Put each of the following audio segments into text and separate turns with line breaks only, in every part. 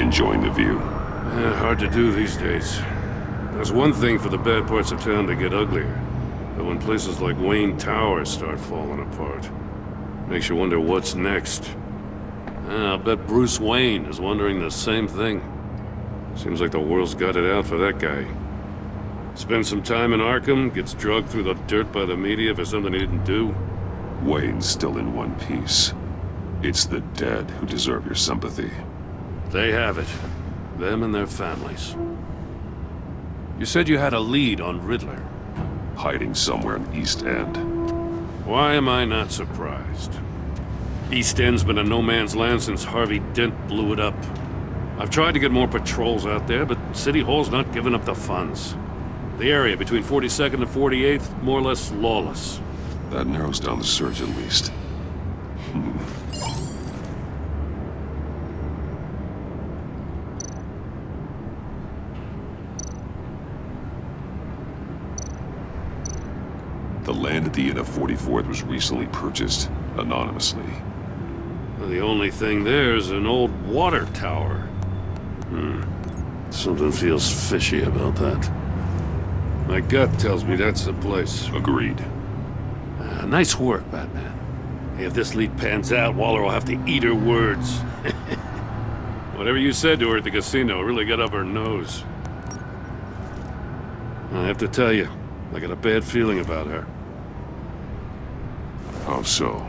Enjoying the view?
Hard to do these days. There's one thing for the bad parts of town to get uglier. But when places like Wayne Tower start falling apart, makes you wonder what's next. I'll bet Bruce Wayne is wondering the same thing. Seems like the world's got it out for that guy. Spends some time in Arkham, gets drugged through the dirt by the media for something he didn't do.
Wayne's still in one piece. It's the dead who deserve your sympathy.
They have it. Them and their families. You said you had a lead on Riddler.
Hiding somewhere in East End.
Why am I not surprised? East End's been a no-man's land since Harvey Dent blew it up. I've tried to get more patrols out there, but City Hall's not giving up the funds. The area between 42nd and 48th, more or less lawless.
That narrows down the search at least. The land at the end of 44th was recently purchased, anonymously.
The only thing there is an old water tower. Something feels fishy about that. My gut tells me that's the place.
Agreed.
Nice work, Batman. Hey, if this lead pans out, Waller will have to eat her words. Whatever you said to her at the casino really got up her nose. I have to tell you, I got a bad feeling about her.
How so?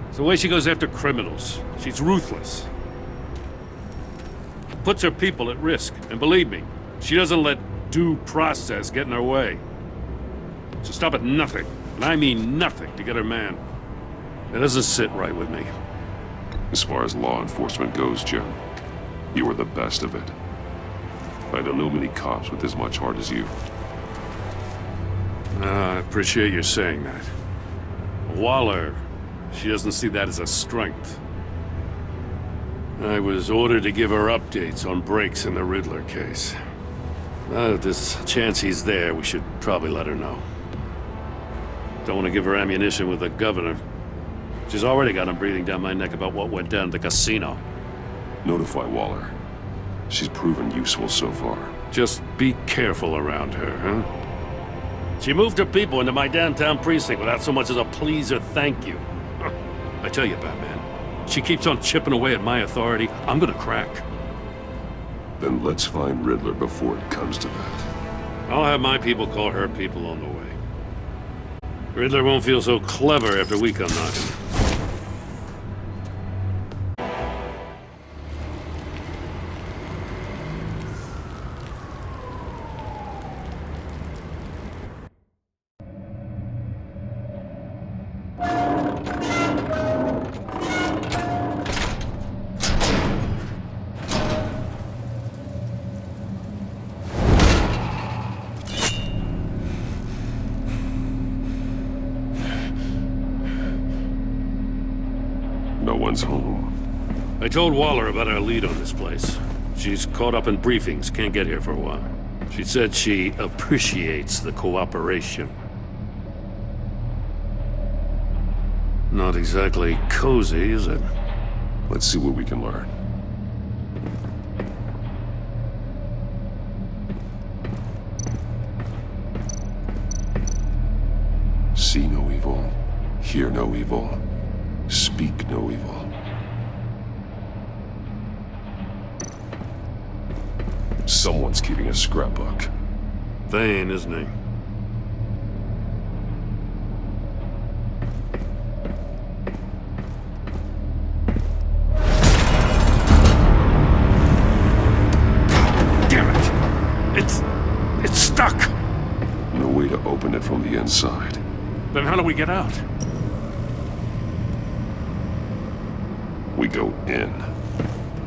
It's the way she goes after criminals. She's ruthless. Puts her people at risk. And believe me, she doesn't let due process get in her way. She'll stop at nothing, and I mean nothing, to get her man. It doesn't sit right with me.
As far as law enforcement goes, Jim, you are the best of it. I don't know many cops with as much heart as you.
I appreciate you saying that. Waller, she doesn't see that as a strength. I was ordered to give her updates on breaks in the Riddler case. If there's a chance he's there, we should probably let her know. Don't want to give her ammunition with the governor. She's already got him breathing down my neck about what went down at the casino.
Notify Waller. She's proven useful so far.
Just be careful around her, huh? She moved her people into my downtown precinct without so much as a please or thank you. I tell you, Batman, she keeps on chipping away at my authority, I'm gonna crack.
Then let's find Riddler before it comes to that.
I'll have my people call her people on the way. Riddler won't feel so clever after we come knocking.
No one's home.
I told Waller about our lead on this place. She's caught up in briefings, can't get here for a while. She said she appreciates the cooperation. Not exactly cozy, is it?
Let's see what we can learn. See no evil, hear no evil, speak no evil. Someone's keeping a scrapbook.
Thane, isn't he? Damn it! It's stuck!
No way to open it from the inside.
Then how do we get out?
We go in.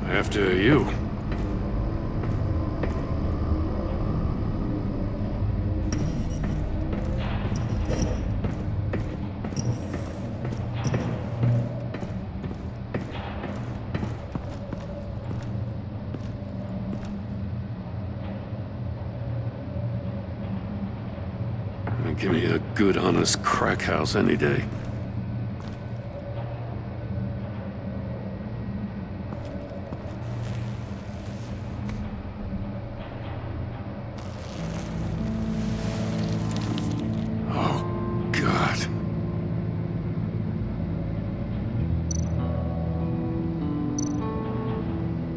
After you. Give me a good, honest crack house any day. God.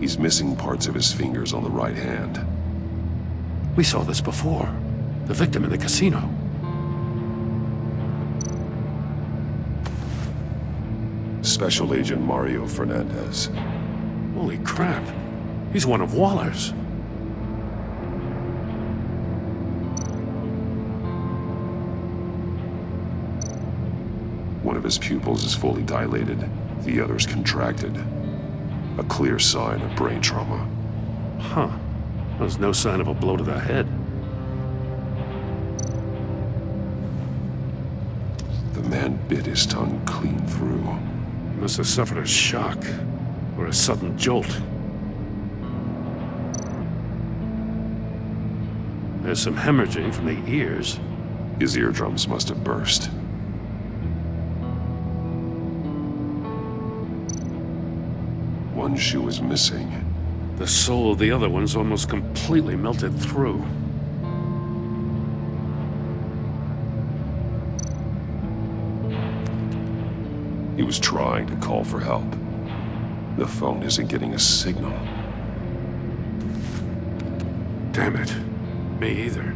He's missing parts of his fingers on the right hand.
We saw this before. The victim in the casino.
Special Agent Mario Fernandez.
Holy crap. He's one of Waller's.
One of his pupils is fully dilated, the other's contracted. A clear sign of brain trauma.
Huh. There's no sign of a blow to the head.
The man bit his tongue clean through.
He must have suffered a shock, or a sudden jolt. There's some hemorrhaging from the ears.
His eardrums must have burst. One shoe is missing.
The sole of the other one's almost completely melted through.
He was trying to call for help. The phone isn't getting a signal.
Damn it. Me either.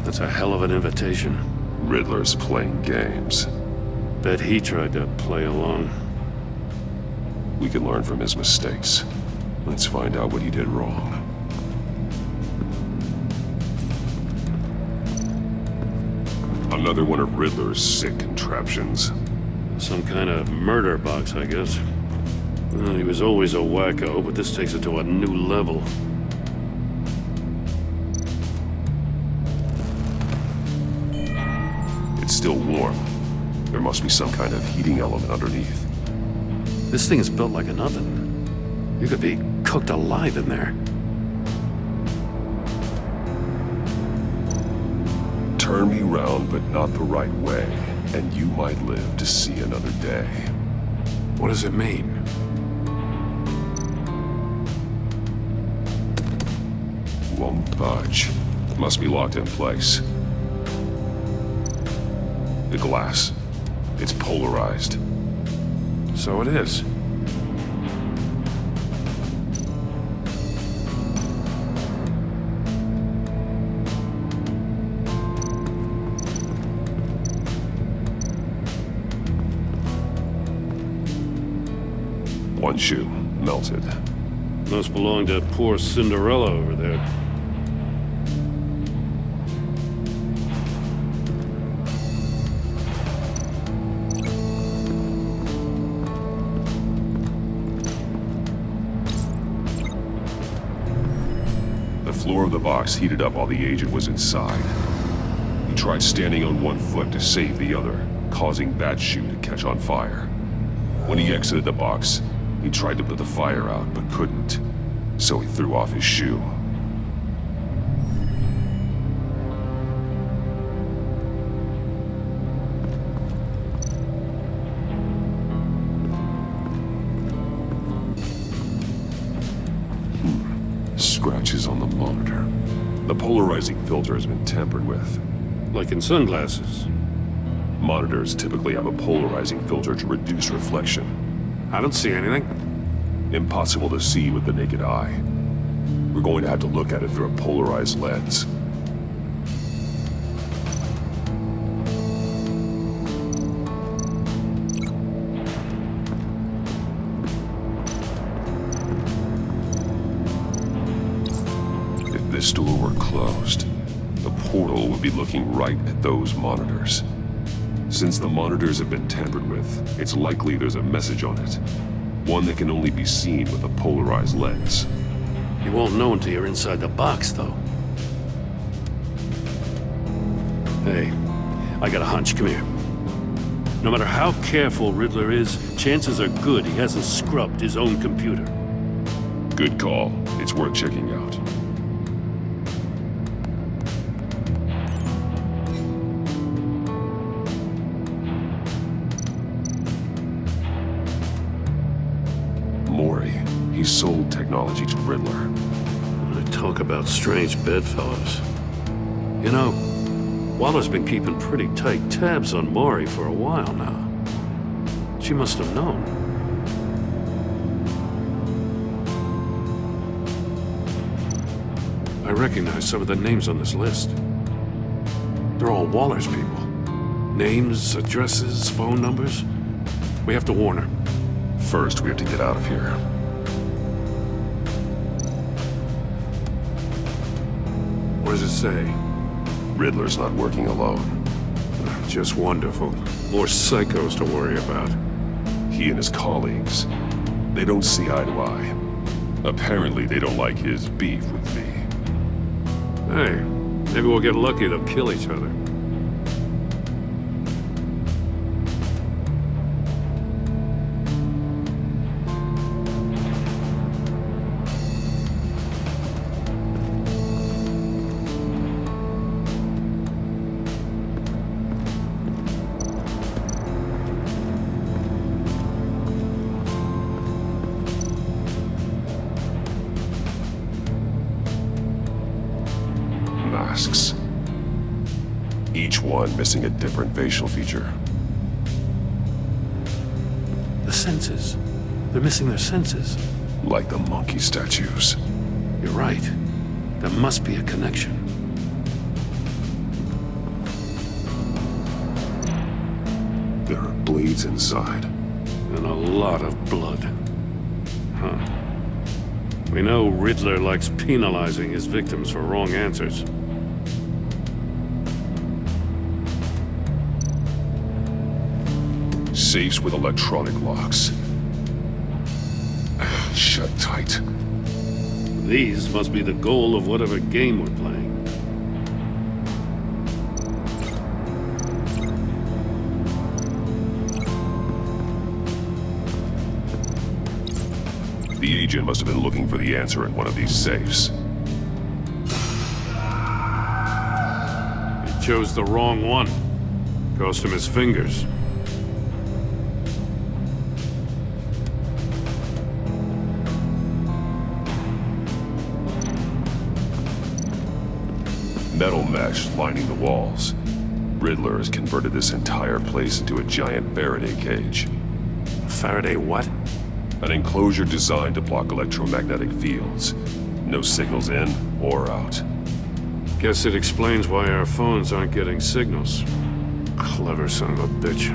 That's a hell of an invitation.
Riddler's playing games.
Bet he tried to play along.
We can learn from his mistakes. Let's find out what he did wrong. Another one of Riddler's sick contraptions.
Some kind of murder box, I guess. Well, he was always a wacko, but this takes it to a new level.
It's still warm. There must be some kind of heating element underneath.
This thing is built like an oven. You could be cooked alive in there.
Turn me round, but not the right way, and you might live to see another day.
What does it mean?
Won't budge. Must be locked in place. The glass. It's polarized.
So it is.
One shoe, melted.
Must belong to poor Cinderella over there.
The floor of the box heated up while the agent was inside. He tried standing on one foot to save the other, causing that shoe to catch on fire. When he exited the box, he tried to put the fire out, but couldn't. So he threw off his shoe. Scratches on the monitor. The polarizing filter has been tampered with.
Like in sunglasses.
Monitors typically have a polarizing filter to reduce reflection.
I don't see anything.
Impossible to see with the naked eye. We're going to have to look at it through a polarized lens. If this door were closed, the portal would be looking right at those monitors. Since the monitors have been tampered with, it's likely there's a message on it. One that can only be seen with a polarized lens.
You won't know until you're inside the box, though. Hey, I got a hunch. Come here. No matter how careful Riddler is, chances are good he hasn't scrubbed his own computer.
Good call. It's worth checking out. Maury. He sold technology to Riddler.
Talk about strange bedfellows. You know, Waller's been keeping pretty tight tabs on Maury for a while now. She must have known. I recognize some of the names on this list. They're all Waller's people. Names, addresses, phone numbers. We have to warn her.
First, we have to get out of here.
What does it say?
Riddler's not working alone.
Just wonderful. More psychos to worry about.
He and his colleagues, they don't see eye to eye. Apparently, they don't like his beef with me.
Hey, maybe we'll get lucky they'll kill each other.
Masks. Each one missing a different facial feature.
The senses. They're missing their senses.
Like the monkey statues.
You're right. There must be a connection.
There are blades inside.
And a lot of blood. Huh. We know Riddler likes penalizing his victims for wrong answers.
Safes with electronic locks. Shut tight.
These must be the goal of whatever game we're playing.
The agent must have been looking for the answer in one of these safes.
He chose the wrong one. Cost him his fingers.
Metal mesh lining the walls. Riddler has converted this entire place into a giant Faraday cage.
Faraday what?
An enclosure designed to block electromagnetic fields. No signals in or out.
Guess it explains why our phones aren't getting signals. Clever son of a bitch.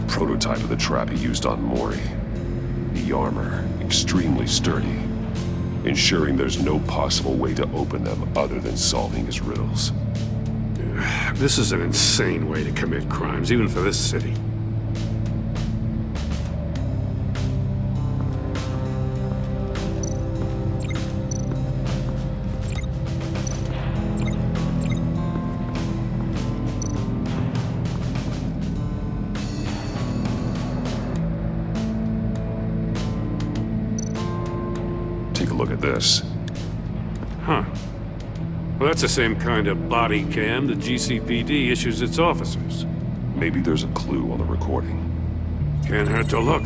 Prototype of the trap he used on Maury. The armor, extremely sturdy, ensuring there's no possible way to open them other than solving his riddles.
This is an insane way to commit crimes, even for this city.
Take a look at this.
Huh. Well, that's the same kind of body cam the GCPD issues its officers.
Maybe there's a clue on the recording.
Can't hurt to look.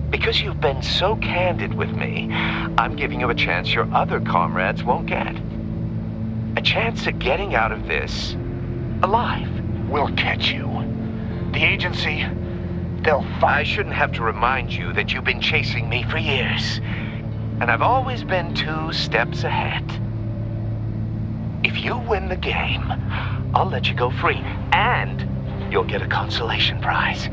Because you've been so candid with me, I'm giving you a chance your other comrades won't get. A chance at getting out of this alive.
We'll catch you. The agency, they'll
I shouldn't have to remind you that you've been chasing me for years. And I've always been 2 steps ahead. If you win the game, I'll let you go free. And you'll get a consolation prize.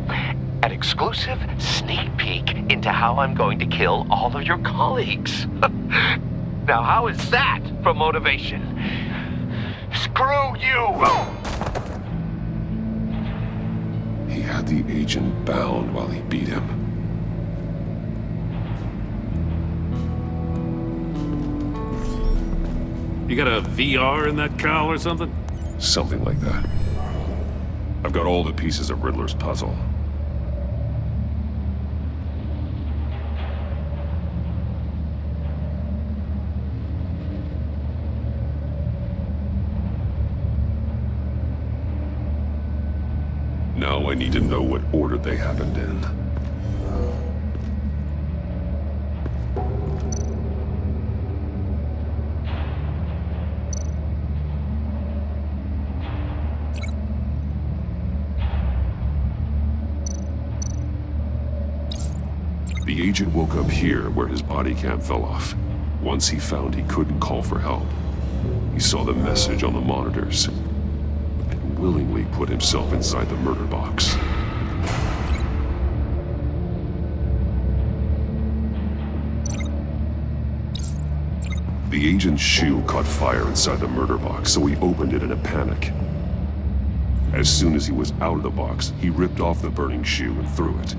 An exclusive sneak peek into how I'm going to kill all of your colleagues. Now, how is that for motivation?
screw you!
He had the agent bound while he beat him.
You got a VR in that cowl or something?
Something like that. I've got all the pieces of Riddler's puzzle. Now I need to know what order they happened in. The agent woke up here where his body cam fell off. Once he found he couldn't call for help, he saw the message on the monitors and willingly put himself inside the murder box. The agent's shoe caught fire inside the murder box, so he opened it in a panic. As soon as he was out of the box, he ripped off the burning shoe and threw it.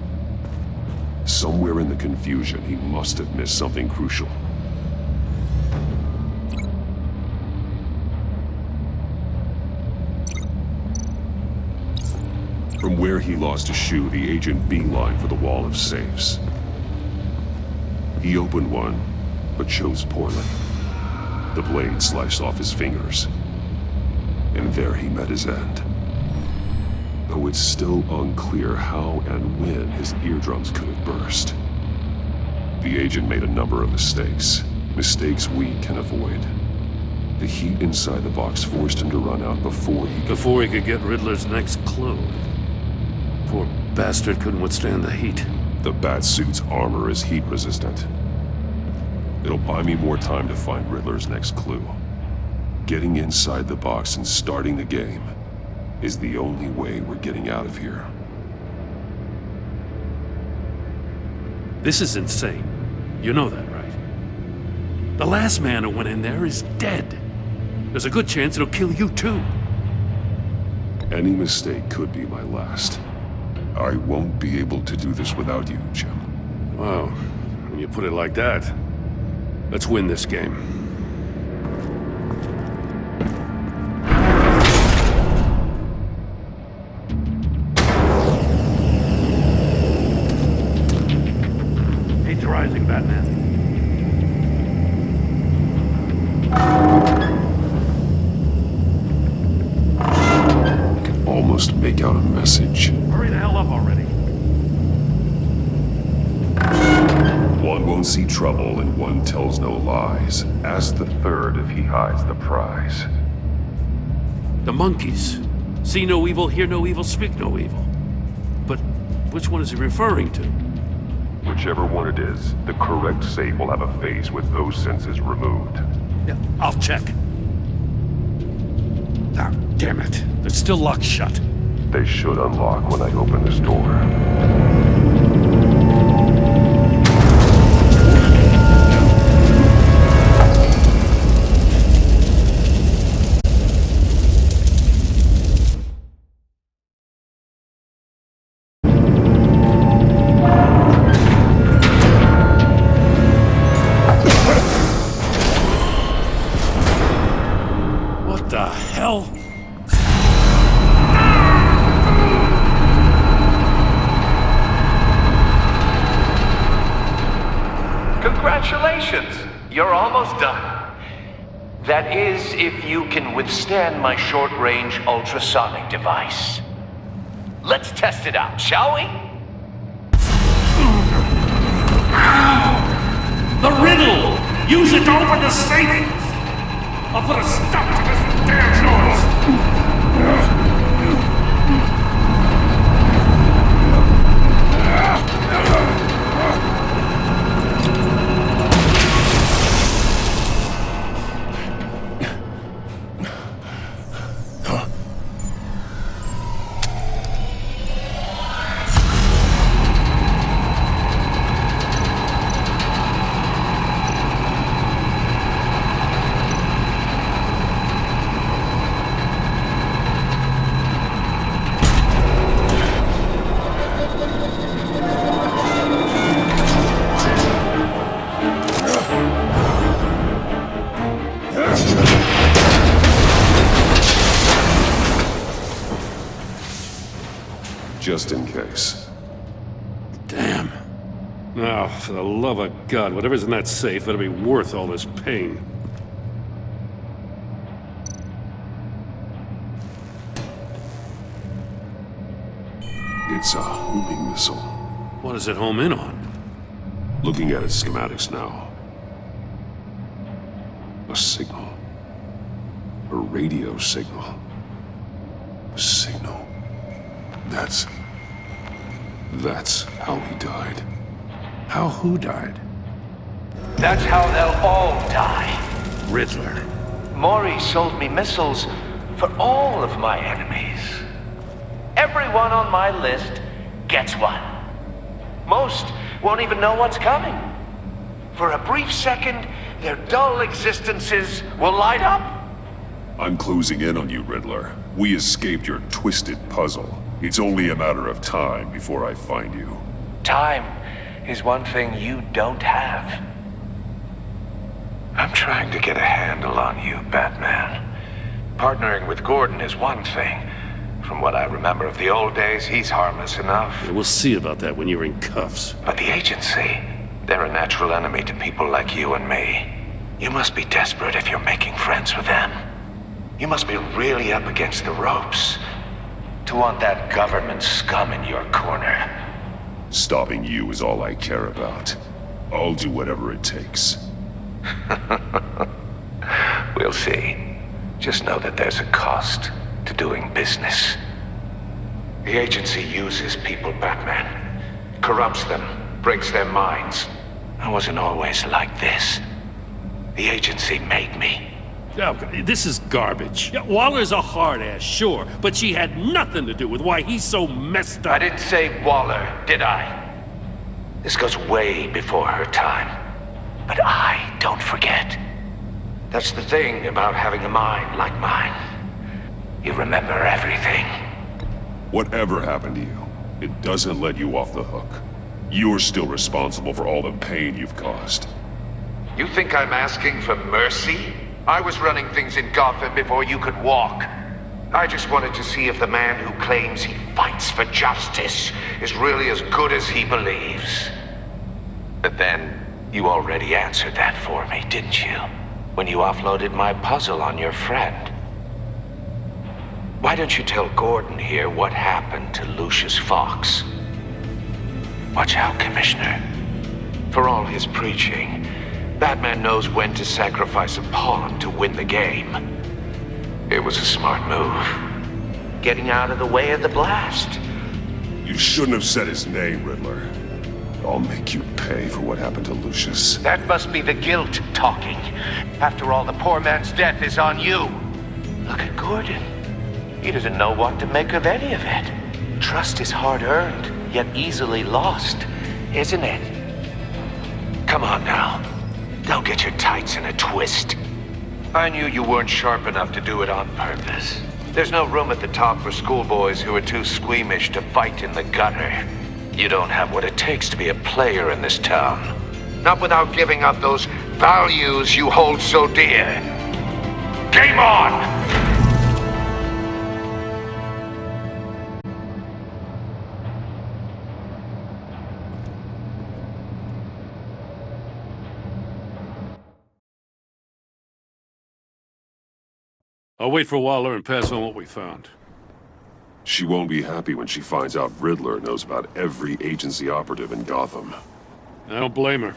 Somewhere in the confusion, he must have missed something crucial. From where he lost a shoe, the agent beelined for the wall of safes. He opened one, but chose poorly. The blade sliced off his fingers, and there he met his end. Though it's still unclear how and when his eardrums could have burst. The agent made a number of mistakes. Mistakes we can avoid. The heat inside the box forced him to run out before he
could get Riddler's next clue. Poor bastard couldn't withstand the heat.
The Batsuit's armor is heat resistant. It'll buy me more time to find Riddler's next clue. Getting inside the box and starting the game is the only way we're getting out of here.
This is insane. You know that, right? The last man who went in there is dead. There's a good chance it'll kill you too.
Any mistake could be my last. I won't be able to do this without you, Jim.
Well, when you put it like that, let's win this game. Rising, Batman.
I can almost make out a message.
Hurry the hell up already.
One won't see trouble and one tells no lies. Ask the third if he hides the prize.
The monkeys. See no evil, hear no evil, speak no evil. But which one is he referring to?
Whichever one it is, the correct safe will have a face with those senses removed.
Yeah, I'll check. Ah, damn it. They're still locked shut.
They should unlock when I open this door.
Congratulations! You're almost done. That is, if you can withstand my short-range ultrasonic device. Let's test it out, shall we?
The riddle! Use it to open the safe! I'll put a stop to this damn noise!
Just in case.
Damn. Oh, for the love of God, whatever's in that safe better be worth all this pain.
It's a homing missile.
What does it home in on?
Looking at its schematics now. A signal. A radio signal. A signal. That's how he died.
How who died?
That's how they'll all die.
Riddler.
Maury sold me missiles for all of my enemies. Everyone on my list gets one. Most won't even know what's coming. For a brief second, their dull existences will light up.
I'm closing in on you, Riddler. We escaped your twisted puzzle. It's only a matter of time before I find you.
Time is one thing you don't have. I'm trying to get a handle on you, Batman. Partnering with Gordon is one thing. From what I remember of the old days, he's harmless enough.
Yeah, we'll see about that when you're in cuffs.
But the agency, they're a natural enemy to people like you and me. You must be desperate if you're making friends with them. You must be really up against the ropes to want that government scum in your corner.
Stopping you is all I care about. I'll do whatever it takes.
We'll see. Just know that there's a cost to doing business. The agency uses people, Batman. Corrupts them, breaks their minds. I wasn't always like this. The agency made me.
Oh, this is garbage. Yeah, Waller's a hard ass, sure, but she had nothing to do with why he's so messed up.
I didn't say Waller, did I? This goes way before her time. But I don't forget. That's the thing about having a mind like mine. You remember everything.
Whatever happened to you, it doesn't let you off the hook. You're still responsible for all the pain you've caused.
You think I'm asking for mercy? I was running things in Gotham before you could walk. I just wanted to see if the man who claims he fights for justice is really as good as he believes. But then, you already answered that for me, didn't you? When you offloaded my puzzle on your friend. Why don't you tell Gordon here what happened to Lucius Fox? Watch out, Commissioner. For all his preaching, Batman knows when to sacrifice a pawn to win the game. It was a smart move. Getting out of the way of the blast.
You shouldn't have said his name, Riddler. I'll make you pay for what happened to Lucius.
That must be the guilt talking. After all, the poor man's death is on you. Look at Gordon. He doesn't know what to make of any of it. Trust is hard-earned, yet easily lost, isn't it? Come on now. Don't get your tights in a twist. I knew you weren't sharp enough to do it on purpose. There's no room at the top for schoolboys who are too squeamish to fight in the gutter. You don't have what it takes to be a player in this town. Not without giving up those values you hold so dear. Game on!
I'll wait for Waller and pass on what we found.
She won't be happy when she finds out Riddler knows about every agency operative in Gotham.
I don't blame her.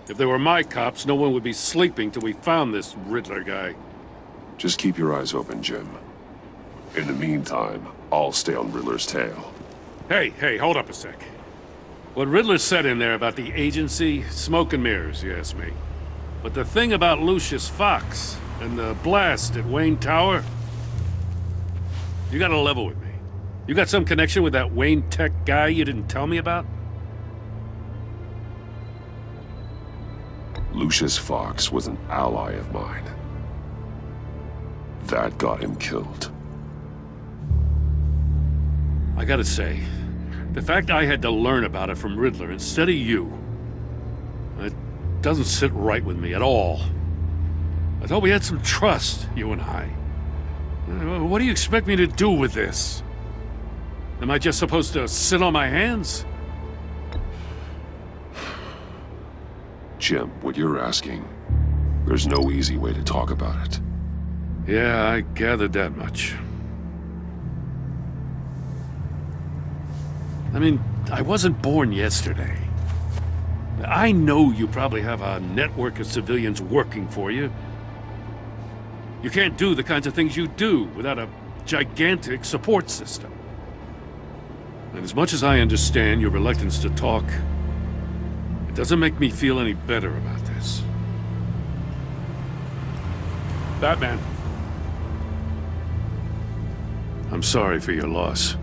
If they were my cops, no one would be sleeping till we found this Riddler guy.
Just keep your eyes open, Jim. In the meantime, I'll stay on Riddler's tail.
Hey, hold up a sec. What Riddler said in there about the agency, smoke and mirrors, you ask me. But the thing about Lucius Fox and the blast at Wayne Tower, you gotta level with me. You got some connection with that Wayne Tech guy you didn't tell me about?
Lucius Fox was an ally of mine. That got him killed.
I gotta say, the fact I had to learn about it from Riddler instead of you, it doesn't sit right with me at all. I thought we had some trust, you and I. What do you expect me to do with this? Am I just supposed to sit on my hands?
Jim, what you're asking, there's no easy way to talk about it.
Yeah, I gathered that much. I mean, I wasn't born yesterday. I know you probably have a network of civilians working for you. You can't do the kinds of things you do without a gigantic support system. And as much as I understand your reluctance to talk, it doesn't make me feel any better about this. Batman. I'm sorry for your loss.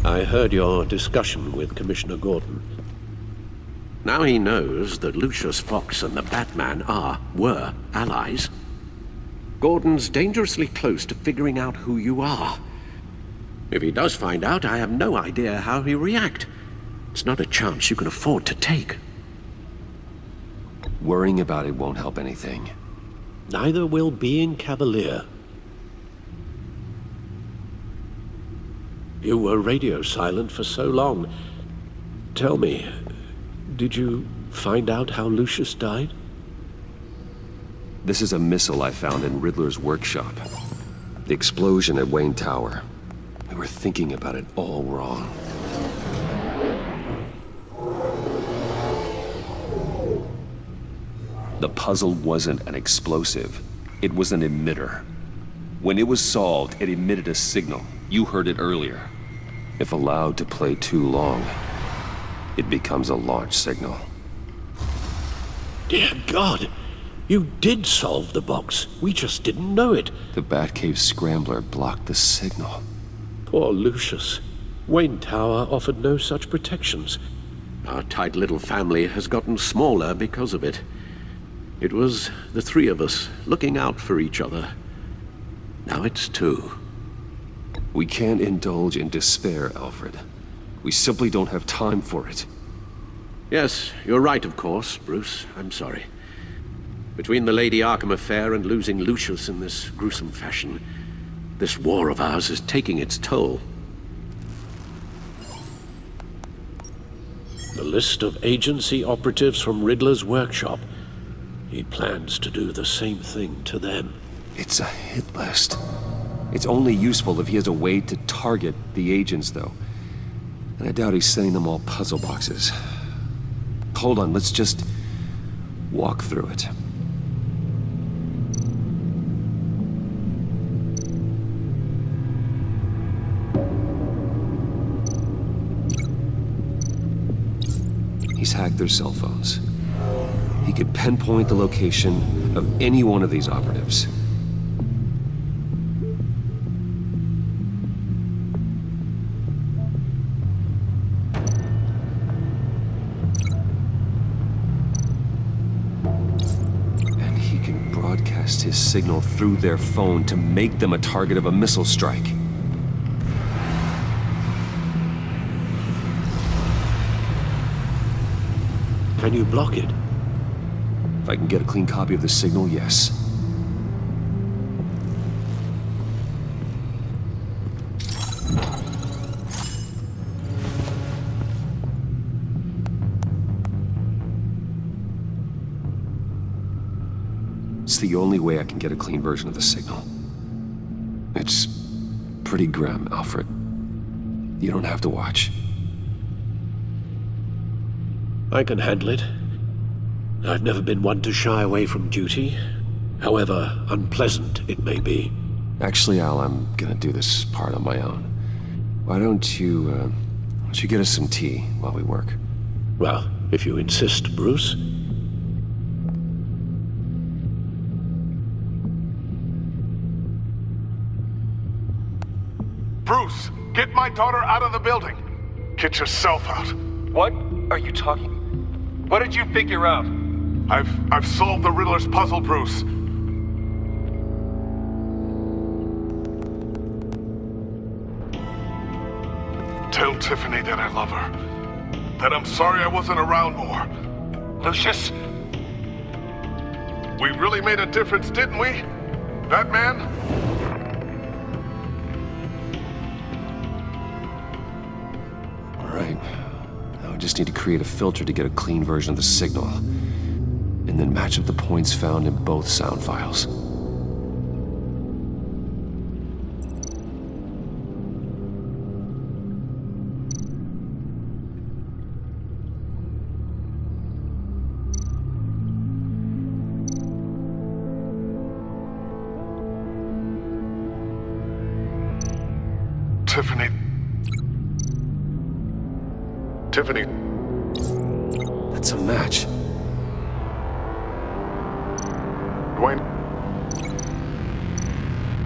I heard your discussion with Commissioner Gordon. Now he knows that Lucius Fox and the Batman were allies. Gordon's dangerously close to figuring out who you are. If he does find out, I have no idea how he'll react. It's not a chance you can afford to take.
Worrying about it won't help anything.
Neither will being cavalier. You were radio silent for so long. Tell me, did you find out how Lucius died?
This is a missile I found in Riddler's workshop. The explosion at Wayne Tower. We were thinking about it all wrong. The puzzle wasn't an explosive. It was an emitter. When it was solved, it emitted a signal. You heard it earlier. If allowed to play too long, it becomes a launch signal.
Dear God! You did solve the box. We just didn't know it.
The Batcave scrambler blocked the signal.
Poor Lucius. Wayne Tower offered no such protections. Our tight little family has gotten smaller because of it. It was the three of us looking out for each other. Now it's two.
We can't indulge in despair, Alfred. We simply don't have time for it.
Yes, you're right, of course, Bruce. I'm sorry. Between the Lady Arkham affair and losing Lucius in this gruesome fashion, this war of ours is taking its toll. The list of agency operatives from Riddler's workshop. He plans to do the same thing to them.
It's a hit list. It's only useful if he has a way to target the agents, though. And I doubt he's sending them all puzzle boxes. Hold on, let's just walk through it. He's hacked their cell phones. He could pinpoint the location of any one of these operatives. And he can broadcast his signal through their phone to make them a target of a missile strike.
Can you block it?
If I can get a clean copy of the signal, yes. It's the only way I can get a clean version of the signal. It's pretty grim, Alfred. You don't have to watch.
I can handle it. I've never been one to shy away from duty, however unpleasant it may be.
Actually, Al, I'm gonna do this part on my own. Why don't you get us some tea while we work?
Well, if you insist, Bruce.
Bruce, get my daughter out of the building. Get yourself out.
What are you talking? What did you figure out?
I've solved the Riddler's puzzle, Bruce. Tiffany that I love her. That I'm sorry I wasn't around more.
Lucius?
We really made a difference, didn't we? Batman?
All right. Now I just need to create a filter to get a clean version of the signal. And then match up the points found in both sound files.
Tiffany.
That's a match.
Dwayne.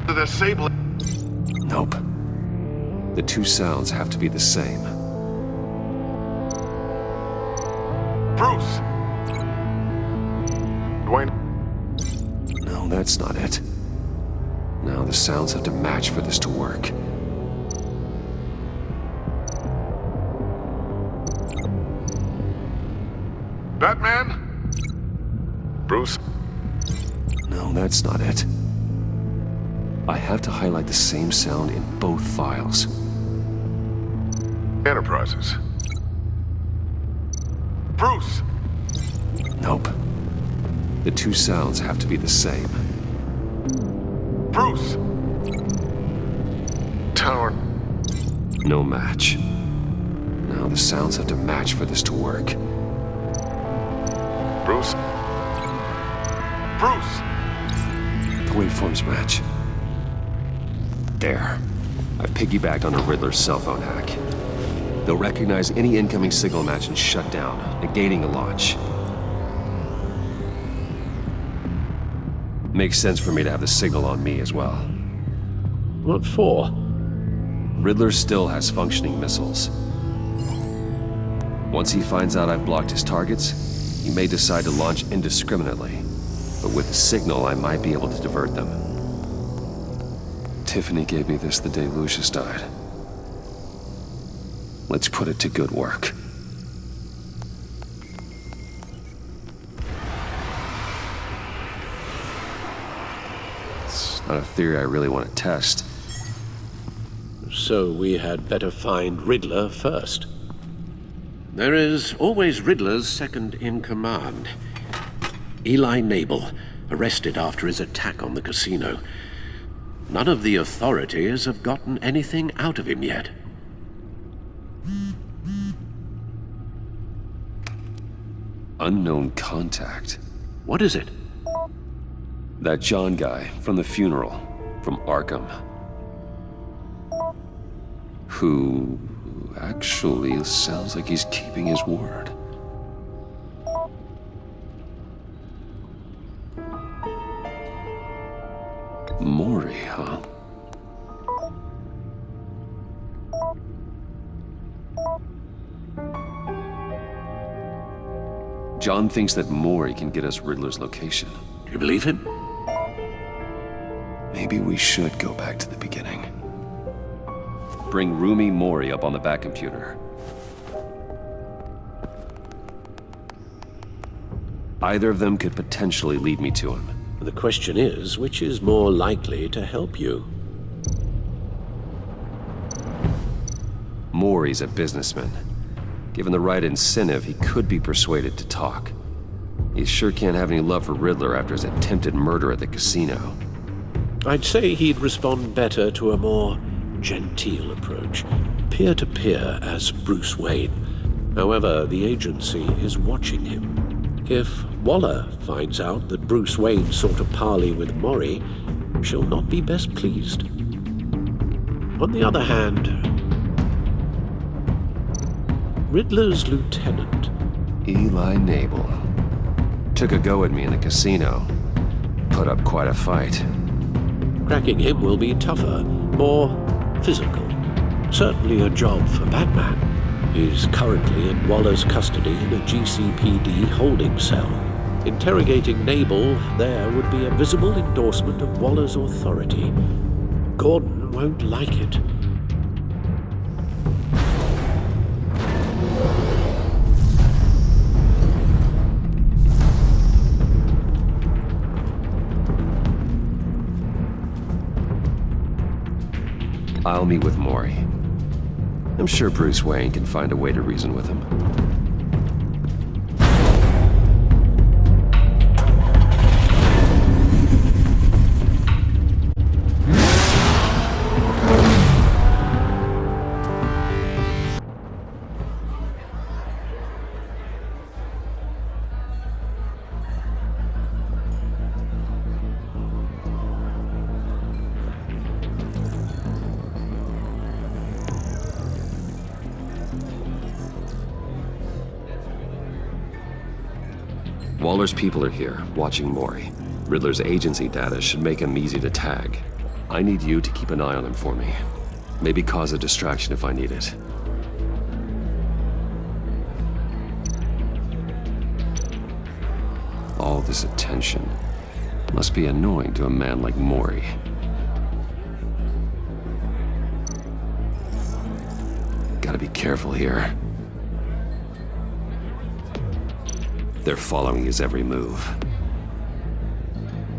The same.
Nope. The two sounds have to be the same.
Bruce. Dwayne.
No, that's not it. Now the sounds have to match for this to work.
Batman? Bruce?
No, that's not it. I have to highlight the same sound in both files.
Enterprises. Bruce!
Nope. The two sounds have to be the same.
Bruce! Tower.
No match. Now the sounds have to match for this to work.
Bruce? Bruce!
The waveforms match. There. I've piggybacked on a Riddler's cell phone hack. They'll recognize any incoming signal match and shut down, negating a launch. Makes sense for me to have the signal on me as well.
What for?
Riddler still has functioning missiles. Once he finds out I've blocked his targets, he may decide to launch indiscriminately. But with the signal, I might be able to divert them. Tiffany gave me this the day Lucius died. Let's put it to good work. It's not a theory I really want to test.
So we had better find Riddler first. There is always Riddler's second in command. Eli Nabel, arrested after his attack on the casino. None of the authorities have gotten anything out of him yet.
Unknown contact.
What is it?
That John guy from the funeral, from Arkham. Who actually sounds like he's keeping his word. Maury, huh? John thinks that Maury can get us Riddler's location.
Do you believe him?
Maybe we should go back to the beginning. Bring Rumi Maury up on the back computer. Either of them could potentially lead me to him.
The question is, which is more likely to help you?
Maury's a businessman. Given the right incentive, he could be persuaded to talk. He sure can't have any love for Riddler after his attempted murder at the casino.
I'd say he'd respond better to a more genteel approach, peer-to-peer as Bruce Wayne. However, the agency is watching him. If Waller finds out that Bruce Wayne sought a parley with Maury, she'll not be best pleased. On the other hand, Riddler's lieutenant,
Eli Nabel, took a go at me in the casino. Put up quite a fight.
cracking him will be tougher, more physical. Certainly a job for Batman. He's currently in Waller's custody in a GCPD holding cell. Interrogating Nabel there would be a visible endorsement of Waller's authority. Gordon won't like it.
I'll meet with Maury. I'm sure Bruce Wayne can find a way to reason with him. Waller's people are here, watching Maury. Riddler's agency data should make him easy to tag. I need you to keep an eye on him for me. Maybe cause a distraction if I need it. All this attention must be annoying to a man like Maury. Gotta be careful here. They're following his every move.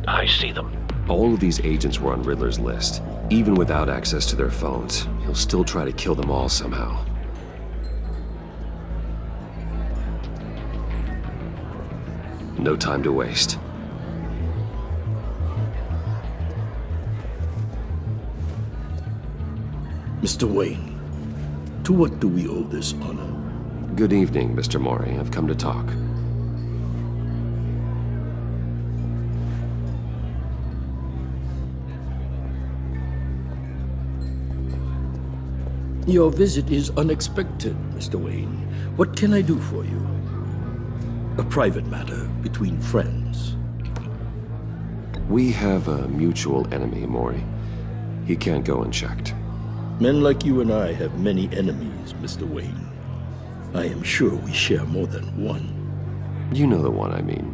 I see them.
All of these agents were on Riddler's list. Even without access to their phones, he'll still try to kill them all somehow. No time to waste.
Mr. Wayne, to what do we owe this honor?
Good evening, Mr. Maury. I've come to talk.
Your visit is unexpected, Mr. Wayne. What can I do for you? A private matter between friends.
We have a mutual enemy, Maury. He can't go unchecked.
Men like you and I have many enemies, Mr. Wayne. I am sure we share more than one.
You know the one I mean.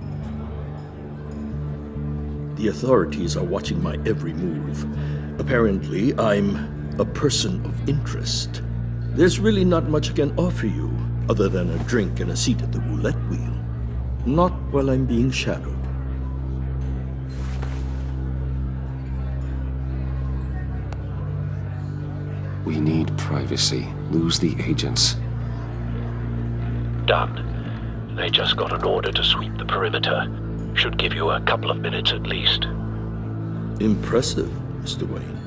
The authorities are watching my every move. Apparently, I'm a person of interest. There's really not much I can offer you, other than a drink and a seat at the roulette wheel. Not while I'm being shadowed.
We need privacy. Lose the agents.
Done. They just got an order to sweep the perimeter. Should give you a couple of minutes at least.
Impressive, Mr. Wayne.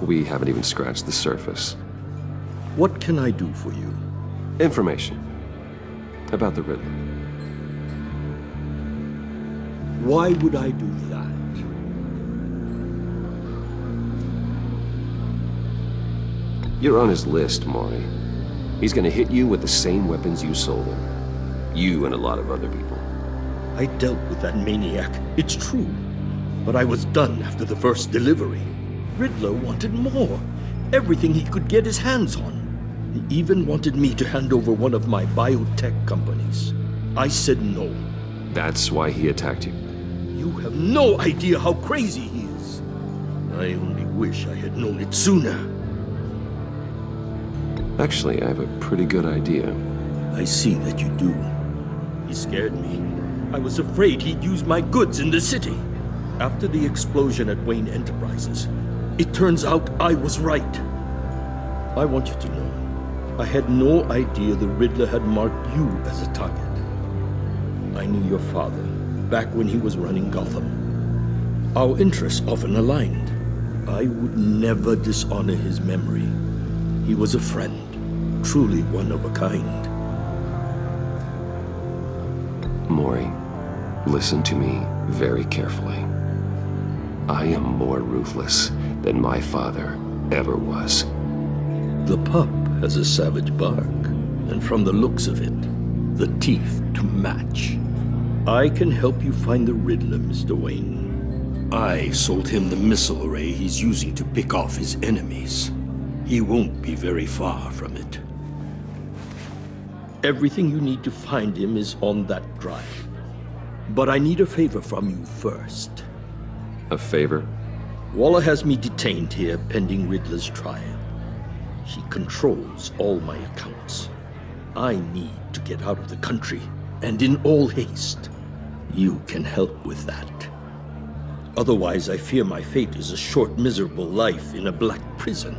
We haven't even scratched the surface.
What can I do for you?
Information. About the Riddler.
Why would I do that?
You're on his list, Maury. He's gonna hit you with the same weapons you sold him. You and a lot of other people.
I dealt with that maniac, it's true. But I was done after the first delivery. Riddler wanted more. Everything he could get his hands on. He even wanted me to hand over one of my biotech companies. I said no.
That's why he attacked you.
You have no idea how crazy he is. I only wish I had known it sooner.
Actually, I have a pretty good idea.
I see that you do. He scared me. I was afraid he'd use my goods in the city. After the explosion at Wayne Enterprises, it turns out I was right. I want you to know, I had no idea the Riddler had marked you as a target. I knew your father back when he was running Gotham. Our interests often aligned. I would never dishonor his memory. He was a friend, truly one of a kind.
Maury, listen to me very carefully. I am more ruthless than my father ever was.
The pup has a savage bark, and from the looks of it, the teeth to match. I can help you find the Riddler, Mr. Wayne. I sold him the missile array he's using to pick off his enemies. He won't be very far from it. Everything you need to find him is on that drive. But I need a favor from you first.
A favor?
Waller has me detained here pending Riddler's trial. He controls all my accounts. I need to get out of the country, and in all haste. You can help with that. Otherwise, I fear my fate is a short, miserable life in a black prison.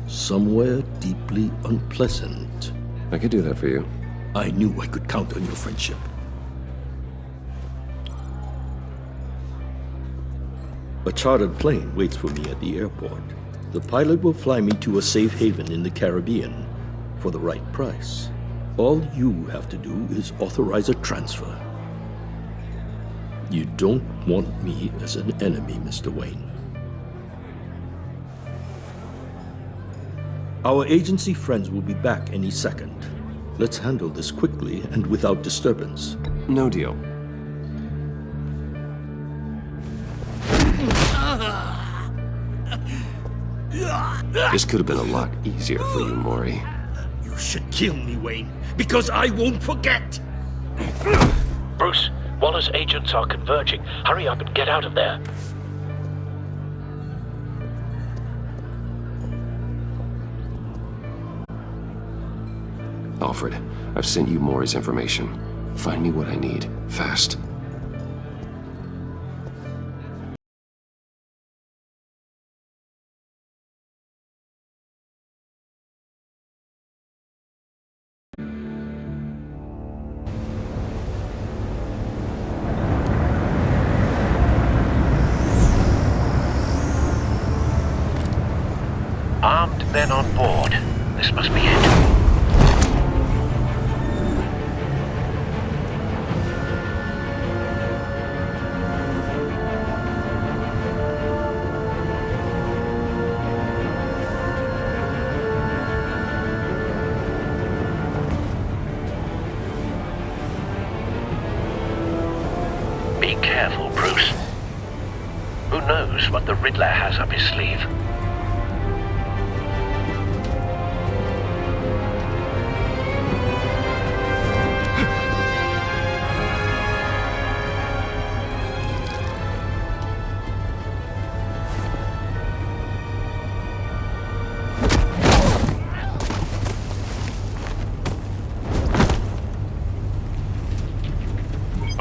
Somewhere deeply unpleasant.
I could do that for you.
I knew I could count on your friendship. A chartered plane waits for me at the airport. The pilot will fly me to a safe haven in the Caribbean for the right price. All you have to do is authorize a transfer. You don't want me as an enemy, Mr. Wayne. Our agency friends will be back any second. Let's handle this quickly and without disturbance.
No deal. This could have been a lot easier for you, Maury.
You should kill me, Wayne, because I won't forget!
Bruce, Waller's agents are converging. Hurry up and get out of there.
Alfred, I've sent you Maury's information. Find me what I need, fast.
Armed men on board. This must be it. Be careful, Bruce. Who knows what the Riddler has up his sleeve?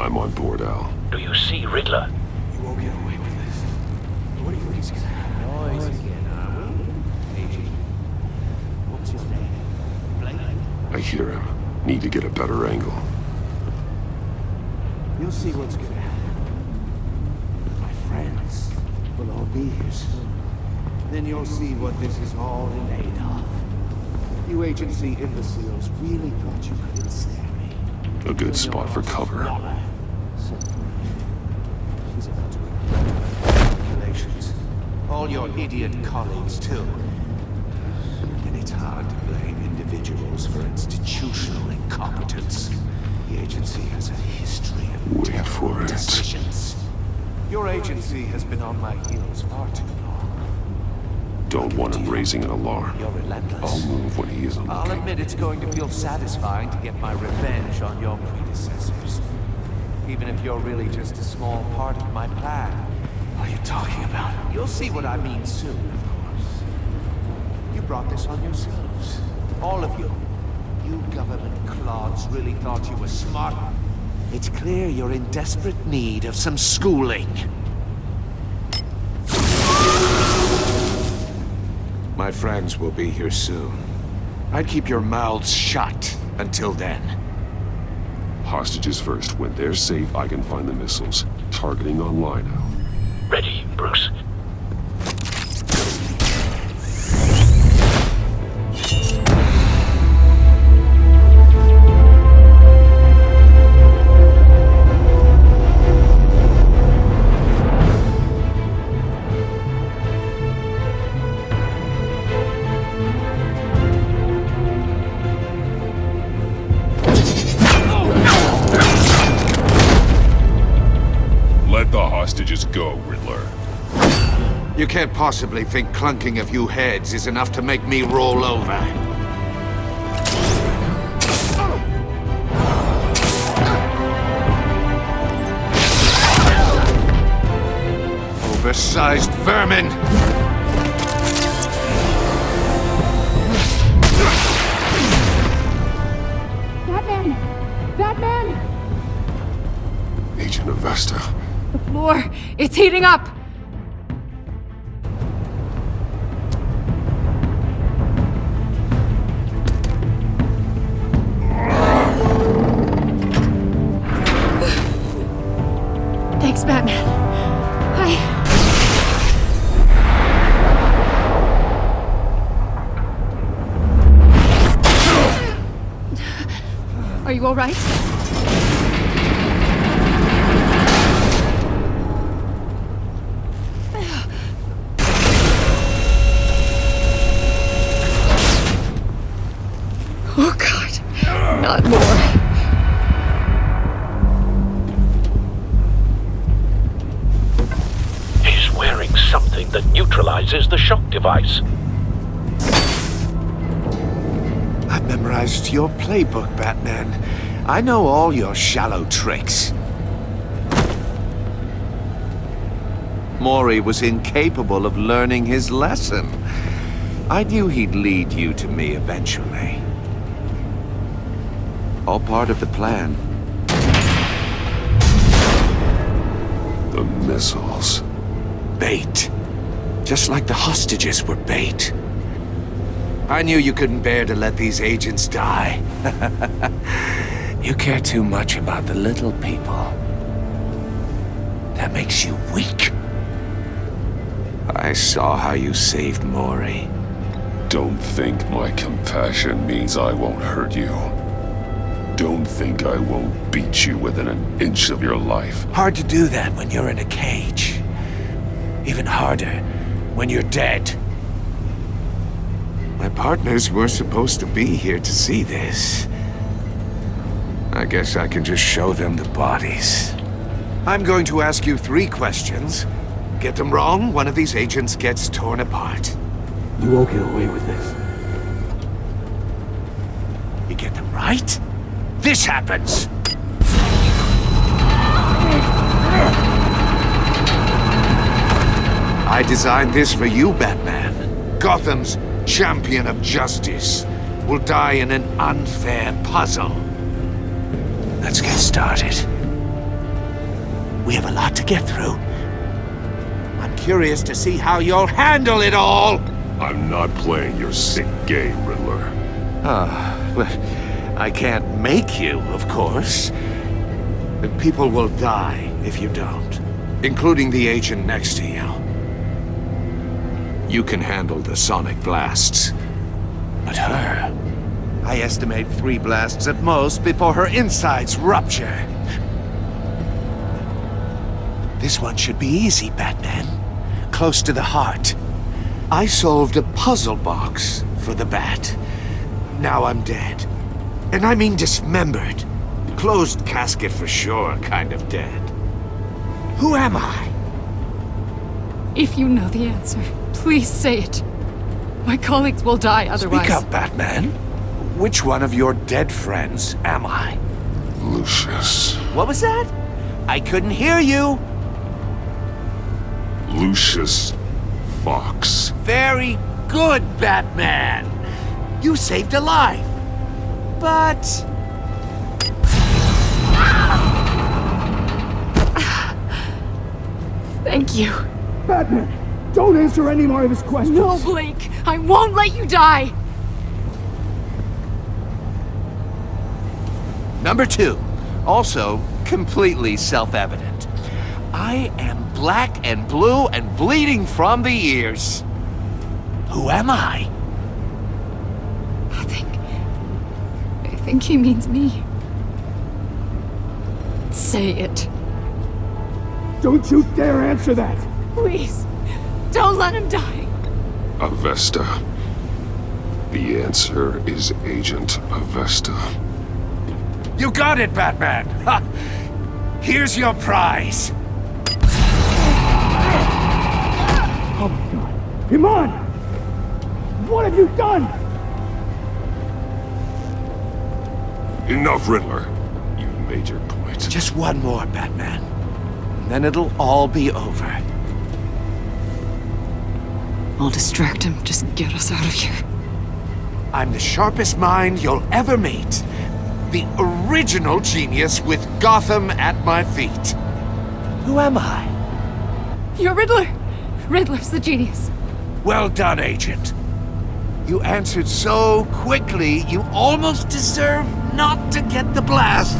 I'm on board, Al.
Do you see Riddler?
You won't get away with this. What do you think is gonna happen? Noise again, are we? Agent. What's his name? Blake?
I hear him. Need to get a better angle.
You'll see what's gonna happen. My friends will all be here soon. Then you'll see what this is all in aid of. You agency imbeciles really thought you could ensnare me.
A good spot for cover.
He's about to regret calculations. All your idiot colleagues, too. And it's hard to blame individuals for institutional incompetence. The agency has a history of
Wait for it.
decisions. Your agency has been on my heels far too long.
Don't want him raising an alarm.
You're relentless.
I'll move when he isn't
I'll
looking.
admit it's going to feel satisfying to get my revenge on your predecessors. Even if you're really just a small part of my plan. What are you talking about? You'll see what I mean soon, of course. You brought this on yourselves. All of you. You government clods really thought you were smart. It's clear you're in desperate need of some schooling. My friends will be here soon. I'd keep your mouths shut until then.
Hostages first. When they're safe, I can find the missiles. Targeting online now.
Ready, Bruce.
Let the hostages go, Riddler.
You can't possibly think clunking a few heads is enough to make me roll over. Oversized vermin!
Batman! Batman!
Agent Avesta.
The floor, it's heating up! Are you all right? Oh, God. Not more.
He's wearing something that neutralizes the shock device.
I've memorized your playbook, Batman. I know all your shallow tricks. Mori was incapable of learning his lesson. I knew he'd lead you to me eventually. All part of the plan.
The missiles.
Bait. Just like the hostages were bait. I knew you couldn't bear to let these agents die. You care too much about the little people. That makes you weak. I saw how you saved Mori.
Don't think my compassion means I won't hurt you. Don't think I won't beat you within an inch of your life.
Hard to do that when you're in a cage. Even harder when you're dead. My partners were supposed to be here to see this. I guess I can just show them the bodies. I'm going to ask you 3 questions. Get them wrong, one of these agents gets torn apart.
You won't get away with this.
You get them right, this happens! I designed this for you, Batman. Gotham's champion of justice will die in an unfair puzzle. Let's get started. We have a lot to get through. I'm curious to see how you'll handle it all!
I'm not playing your sick game, Riddler.
Well, I can't make you, of course. But people will die if you don't, including the agent next to you. You can handle the sonic blasts. But her... I estimate 3 blasts at most before her insides rupture. This one should be easy, Batman. Close to the heart. I solved a puzzle box for the Bat. Now I'm dead. And I mean dismembered. Closed casket for sure, kind of dead. Who am I?
If you know the answer, please say it. My colleagues will die otherwise.
Speak up, Batman. Which one of your dead friends am I?
Lucius.
What was that? I couldn't hear you.
Lucius Fox.
Very good, Batman. You saved a life. But...
Thank you.
Batman, don't answer any more of his questions.
No, Blake. I won't let you die.
Number 2. Also, completely self-evident. I am black and blue and bleeding from the ears. Who am I?
I think he means me. Say it.
Don't you dare answer that!
Please, don't let him die.
Avesta. The answer is Agent Avesta.
You got it, Batman! Ha! Here's your prize!
Oh my god. Iman! What have you done?
Enough, Riddler. You've made your point.
Just one more, Batman. And then it'll all be over.
I'll distract him. Just get us out of here.
I'm the sharpest mind you'll ever meet. The original genius with Gotham at my feet. Who am I?
You're Riddler. Riddler's the genius.
Well done, Agent. You answered so quickly, you almost deserve not to get the blast.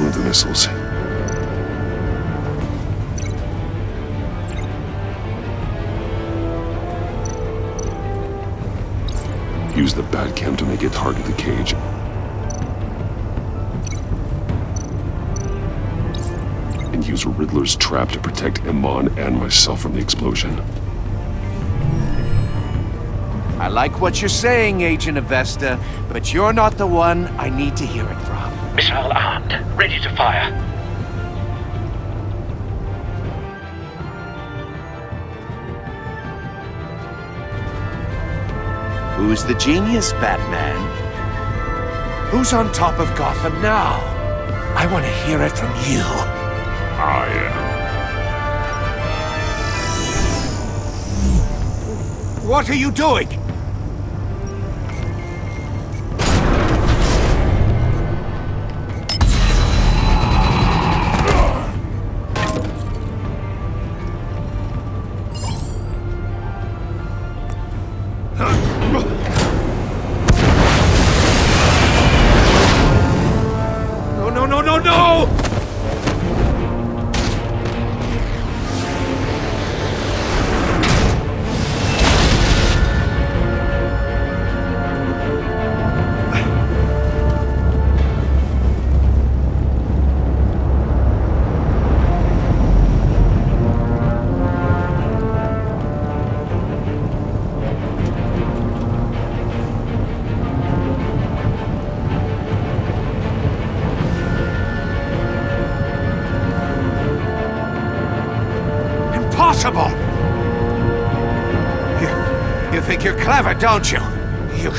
one of the missiles. Use the Batcam to make it target the cage. And use Riddler's trap to protect Iman and myself from the explosion.
I like what you're saying, Agent Avesta, but you're not the one I need to hear it from.
Missile armed, ready to fire.
Who's the genius, Batman? Who's on top of Gotham now? I want to hear it from you.
I am.
What are you doing?
No!
Impossible! You think you're clever, don't you? You...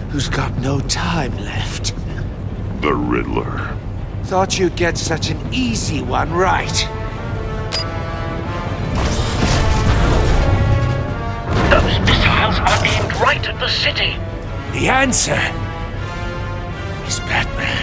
Who's got no time left?
The Riddler.
Thought you'd get such an easy one right.
Those missiles are aimed right at the city.
The answer is Batman.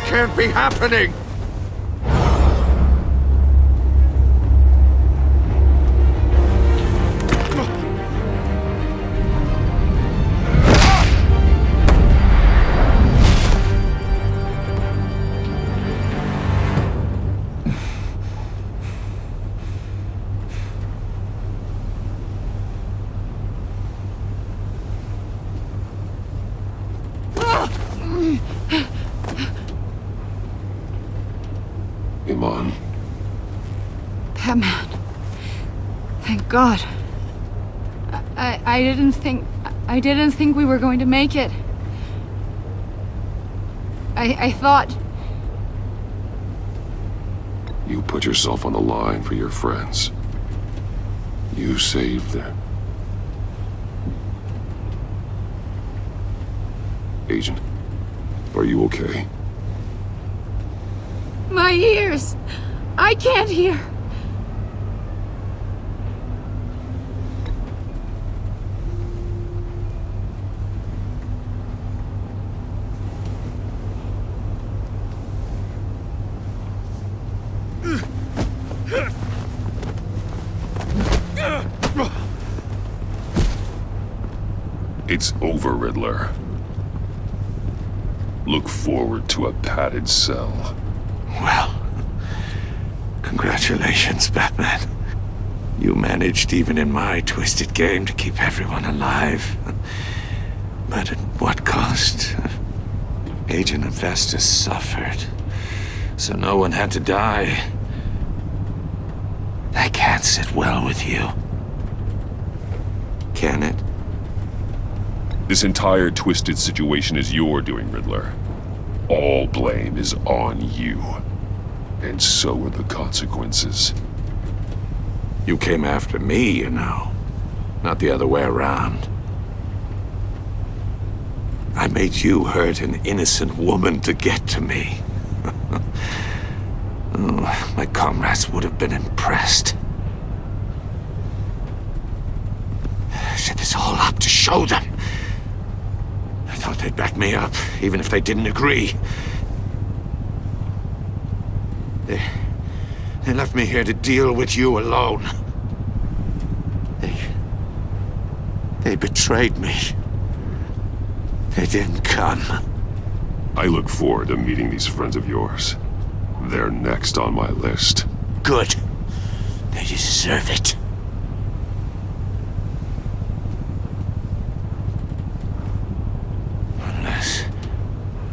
Can't be happening!
Iman.
Batman. Thank God. I didn't think we were going to make it. I thought...
You put yourself on the line for your friends. You saved them. Agent, are you okay?
My ears! I can't hear!
It's over, Riddler. Look forward to a padded cell.
Well,
Congratulations, Batman. You managed, even in my twisted game, to keep everyone alive. But at what cost? Agent Avesta suffered, so no one had to die. That can't sit well with you. Can it?
This entire twisted situation is your doing, Riddler. All blame is on you. And so are the consequences.
You came after me, you know. Not the other way around. I made you hurt an innocent woman to get to me. Oh, my comrades would have been impressed. I set this all up to show them. I thought they'd back me up, even if they didn't agree. They left me here to deal with you alone. They betrayed me. They didn't come.
I look forward to meeting these friends of yours. They're next on my list.
Good. They deserve it.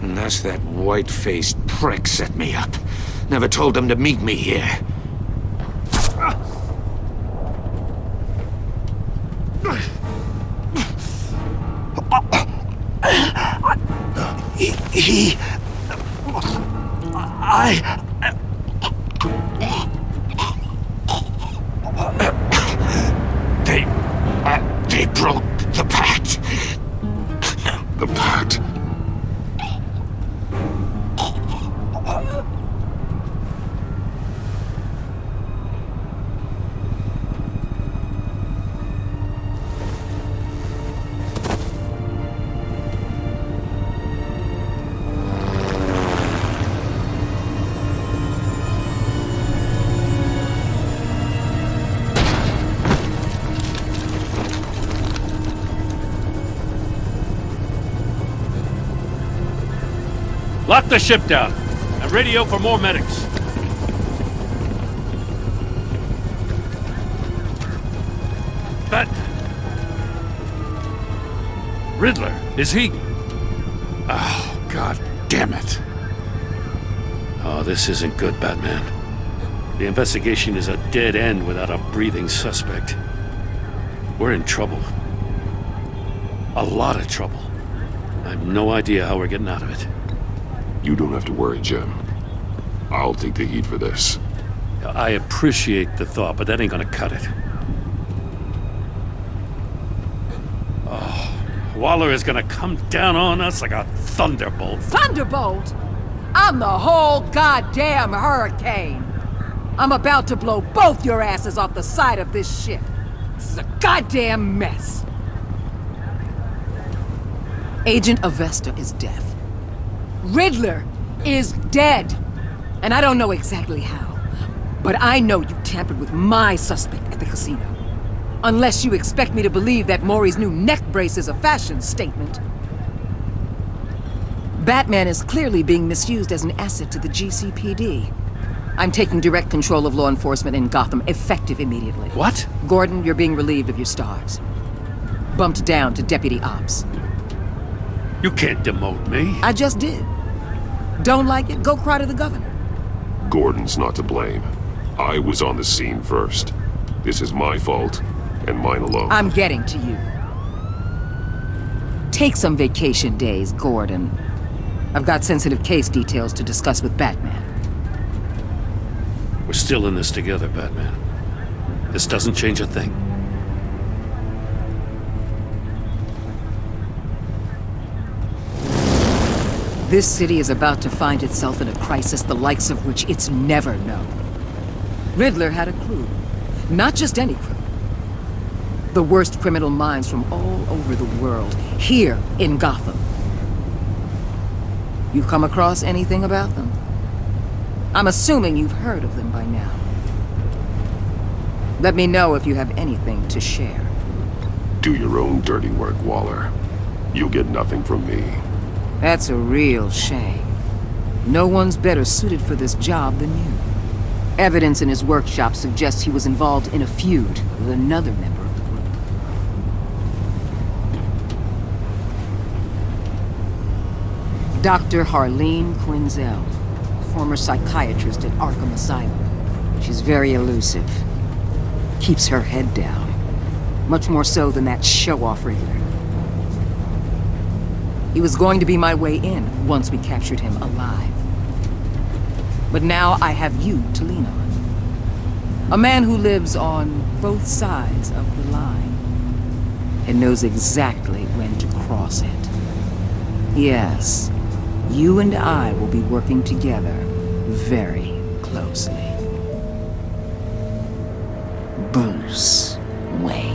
Unless that white-faced prick set me up. Never told them to meet me here. They broke the pact.
The pact?
Lock the ship down, and radio for more medics. Riddler, is he?
Oh, God damn it.
Oh, this isn't good, Batman. The investigation is a dead end without a breathing suspect. We're in trouble. A lot of trouble. I have no idea how we're getting out of it.
You don't have to worry, Jim. I'll take the heat for this.
I appreciate the thought, but that ain't gonna cut it. Oh, Waller is gonna come down on us like a thunderbolt.
Thunderbolt? I'm the whole goddamn hurricane. I'm about to blow both your asses off the side of this ship. This is a goddamn mess. Agent Avesta is deaf. Riddler is dead. And I don't know exactly how, but I know you tampered with my suspect at the casino. Unless you expect me to believe that Maury's new neck brace is a fashion statement. Batman is clearly being misused as an asset to the GCPD. I'm taking direct control of law enforcement in Gotham, effective immediately.
What?
Gordon, you're being relieved of your stars. Bumped down to Deputy Ops.
You can't demote me.
I just did. Don't like it? Go cry to the governor.
Gordon's not to blame. I was on the scene first. This is my fault, and mine alone.
I'm getting to you. Take some vacation days, Gordon. I've got sensitive case details to discuss with Batman.
We're still in this together, Batman. This doesn't change a thing.
This city is about to find itself in a crisis the likes of which it's never known. Riddler had a crew. Not just any crew. The worst criminal minds from all over the world, here in Gotham. You come across anything about them? I'm assuming you've heard of them by now. Let me know if you have anything to share.
Do your own dirty work, Waller. You'll get nothing from me.
That's a real shame. No one's better suited for this job than you. Evidence in his workshop suggests he was involved in a feud with another member of the group. Dr. Harleen Quinzel, former psychiatrist at Arkham Asylum. She's very elusive. Keeps her head down. Much more so than that show-off Riddler. He was going to be my way in once we captured him alive. But now I have you to lean on. A man who lives on both sides of the line and knows exactly when to cross it. Yes, you and I will be working together very closely. Bruce Wayne.